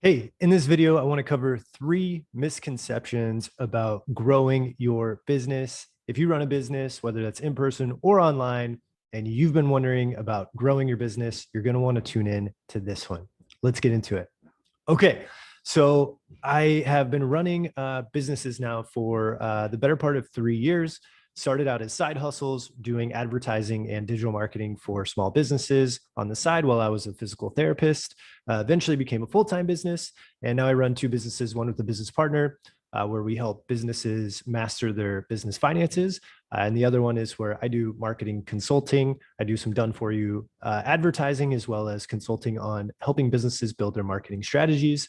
Hey, in this video, I want to cover 3 misconceptions about growing your business. If you run a business, whether that's in person or online, and you've been wondering about growing your business, you're going to want to tune in to this one. Let's get into it. Okay. So I have been running businesses now for the better part of 3 years. Started out as side hustles, doing advertising and digital marketing for small businesses on the side while I was a physical therapist. Eventually became a full-time business. And now I run 2 businesses, one with a business partner, where we help businesses master their business finances. And the other one is where I do marketing consulting. I do some done for you advertising, as well as consulting on helping businesses build their marketing strategies.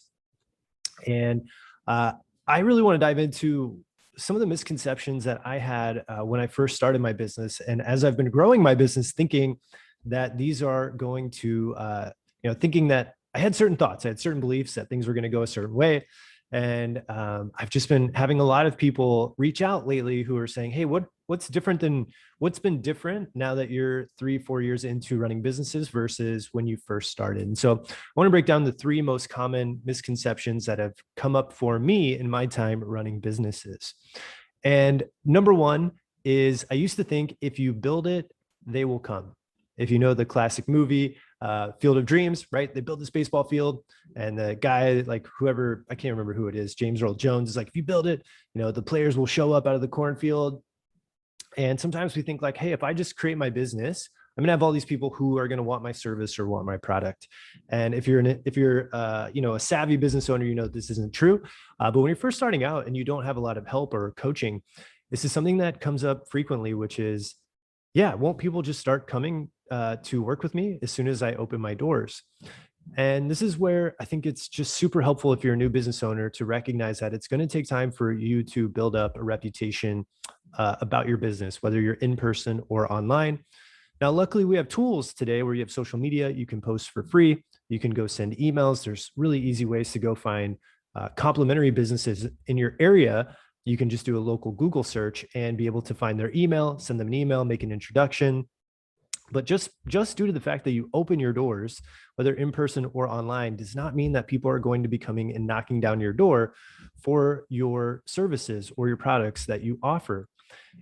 And I really want to dive into some of the misconceptions that I had when I first started my business. And as I've been growing my business, thinking that these are going to, thinking that I had certain thoughts, I had certain beliefs that things were going to go a certain way. And I've just been having a lot of people reach out lately who are saying, "Hey, what's different than what's been different now that you're 3, 4 years into running businesses versus when you first started?" And so I want to break down the 3 most common misconceptions that have come up for me in my time running businesses. And number one is I used to think if you build it, they will come. If you know the classic movie, Field of Dreams, right? They build this baseball field, and the guy, like whoever, I can't remember who it is, James Earl Jones, is like, if you build it, the players will show up out of the cornfield. And sometimes we think like, hey, if I just create my business, I'm gonna have all these people who are gonna want my service or want my product. And if you're a savvy business owner, this isn't true. But when you're first starting out and you don't have a lot of help or coaching, this is something that comes up frequently, which is, yeah, won't people just start coming to work with me as soon as I open my doors? And this is where I think it's just super helpful if you're a new business owner to recognize that it's going to take time for you to build up a reputation about your business, whether you're in person or online. Now, luckily, we have tools today where you have social media. You can post for free. You can go send emails. There's really easy ways to go find complementary businesses in your area. You can just do a local Google search and be able to find their email, send them an email, make an introduction. But just due to the fact that you open your doors, whether in person or online, does not mean that people are going to be coming and knocking down your door for your services or your products that you offer.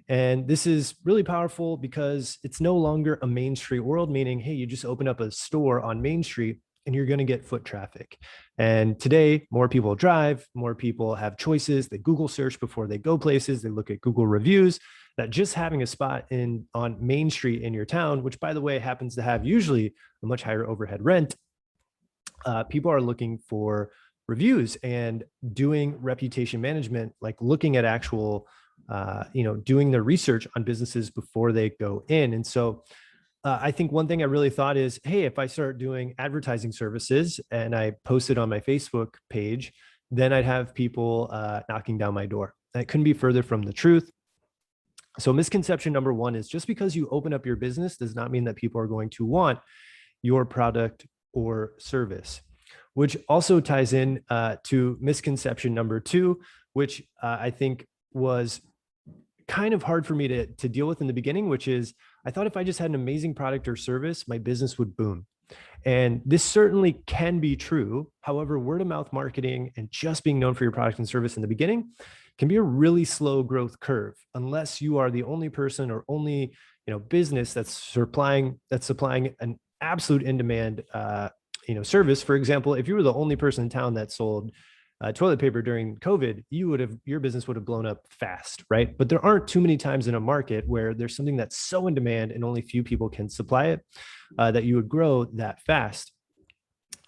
And this is really powerful because it's no longer a Main Street world, meaning, hey, you just open up a store on Main Street and you're going to get foot traffic. And today, more people drive, more people have choices. They Google search before they go places. They look at Google reviews. That just having a spot on Main Street in your town, which by the way happens to have usually a much higher overhead rent, people are looking for reviews and doing reputation management, like looking at actual, doing the research on businesses before they go in. And so I think one thing I really thought is, hey, if I start doing advertising services and I post it on my Facebook page, then I'd have people knocking down my door. That couldn't be further from the truth. So misconception number one is just because you open up your business does not mean that people are going to want your product or service, which also ties in to misconception number two, which I think was kind of hard for me to deal with in the beginning, which is I thought if I just had an amazing product or service, my business would boom. And this certainly can be true. However, word of mouth marketing and just being known for your product and service in the beginning can be a really slow growth curve unless you are the only person or only business that's supplying an absolute in demand service. For example, if you were the only person in town that sold toilet paper during COVID, your business would have blown up fast, right? But there aren't too many times in a market where there's something that's so in demand and only few people can supply it that you would grow that fast.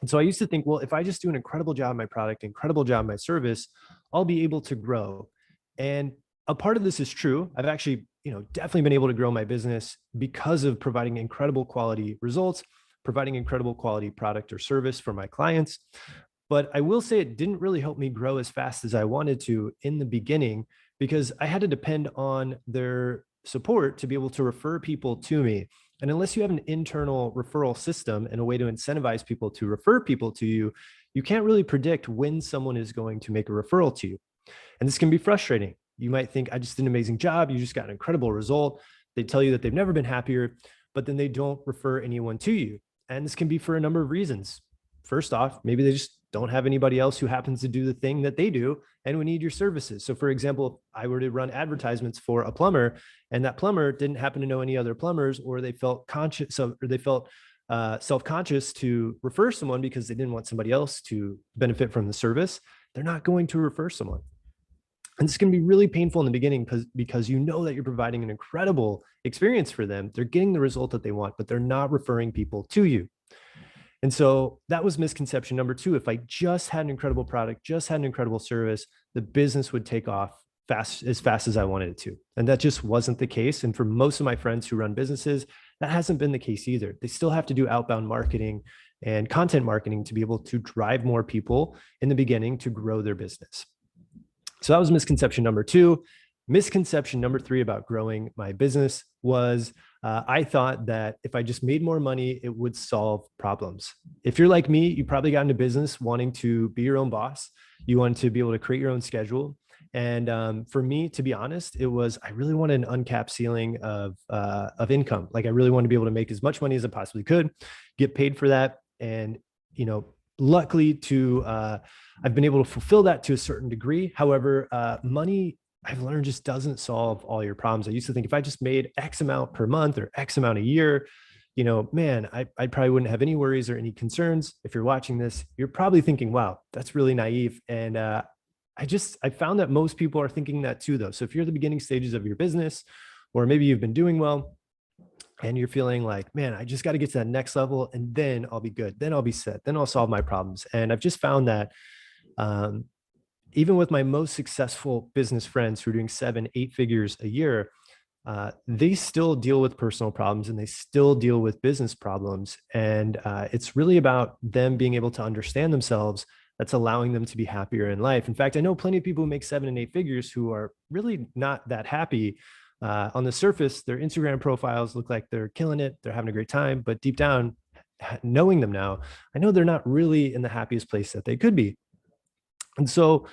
And so I used to think, well, if I just do an incredible job of my product, incredible job of my service, I'll be able to grow. And a part of this is true. I've actually, definitely been able to grow my business because of providing incredible quality results, providing incredible quality product or service for my clients. But I will say it didn't really help me grow as fast as I wanted to in the beginning because I had to depend on their support to be able to refer people to me. And unless you have an internal referral system and a way to incentivize people to refer people to you, you can't really predict when someone is going to make a referral to you. And this can be frustrating. You might think, I just did an amazing job. You just got an incredible result. They tell you that they've never been happier, but then they don't refer anyone to you. And this can be for a number of reasons. First off, maybe they just don't have anybody else who happens to do the thing that they do, and we need your services. So for example, if I were to run advertisements for a plumber and that plumber didn't happen to know any other plumbers, or they felt conscious, or they felt self-conscious to refer someone because they didn't want somebody else to benefit from the service, they're not going to refer someone. And it's going to be really painful in the beginning because you know that you're providing an incredible experience for them. They're getting the result that they want, but they're not referring people to you. And so that was misconception number two. If I just had an incredible product, just had an incredible service, the business would take off fast as I wanted it to. And that just wasn't the case. And for most of my friends who run businesses, that hasn't been the case either. They still have to do outbound marketing and content marketing to be able to drive more people in the beginning to grow their business. So that was misconception number two. Misconception number three about growing my business was I thought that if I just made more money, it would solve problems. If you're like me, you probably got into business wanting to be your own boss. You wanted to be able to create your own schedule. And for me, to be honest, it was, I really wanted an uncapped ceiling of income. Like I really wanted to be able to make as much money as I possibly could, get paid for that. And, luckily I've been able to fulfill that to a certain degree. However, money, I've learned, just doesn't solve all your problems. I used to think if I just made X amount per month or X amount a year, man, I probably wouldn't have any worries or any concerns. If you're watching this, you're probably thinking, wow, that's really naive. And I found that most people are thinking that too, though. So if you're at the beginning stages of your business, or maybe you've been doing well and you're feeling like, man, I just got to get to that next level and then I'll be good. Then I'll be set. Then I'll solve my problems. And I've just found that even with my most successful business friends who are doing 7-8 figures a year, they still deal with personal problems and they still deal with business problems. And it's really about them being able to understand themselves that's allowing them to be happier in life. In fact, I know plenty of people who make 7 and 8 figures who are really not that happy. On the surface, their Instagram profiles look like they're killing it. They're having a great time, but deep down, knowing them now, I know they're not really in the happiest place that they could be. And so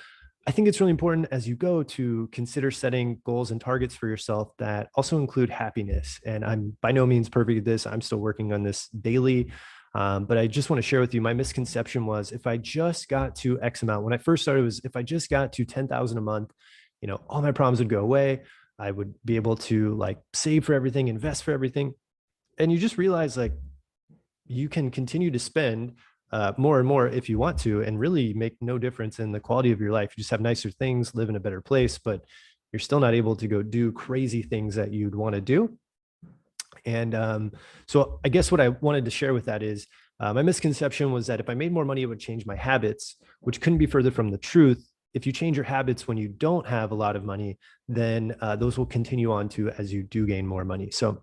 I think it's really important as you go to consider setting goals and targets for yourself that also include happiness. And I'm by no means perfect at this. I'm still working on this daily. But I just want to share with you, my misconception was if I just got to X amount, when I first started, was if I just got to 10,000 a month, all my problems would go away. I would be able to like save for everything, invest for everything. And you just realize like you can continue to spend more and more if you want to, and really make no difference in the quality of your life. You just have nicer things, live in a better place, but you're still not able to go do crazy things that you'd want to do. And so I guess what I wanted to share with that is my misconception was that if I made more money, it would change my habits, which couldn't be further from the truth. If you change your habits when you don't have a lot of money, then those will continue on to as you do gain more money. So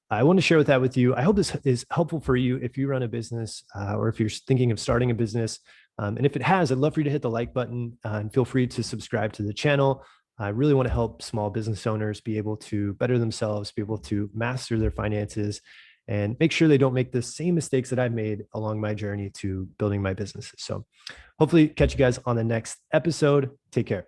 I want to share that with you. I hope this is helpful for you if you run a business or if you're thinking of starting a business. And if it has, I'd love for you to hit the like button and feel free to subscribe to the channel. I really want to help small business owners be able to better themselves, be able to master their finances, and make sure they don't make the same mistakes that I've made along my journey to building my businesses. So hopefully catch you guys on the next episode. Take care.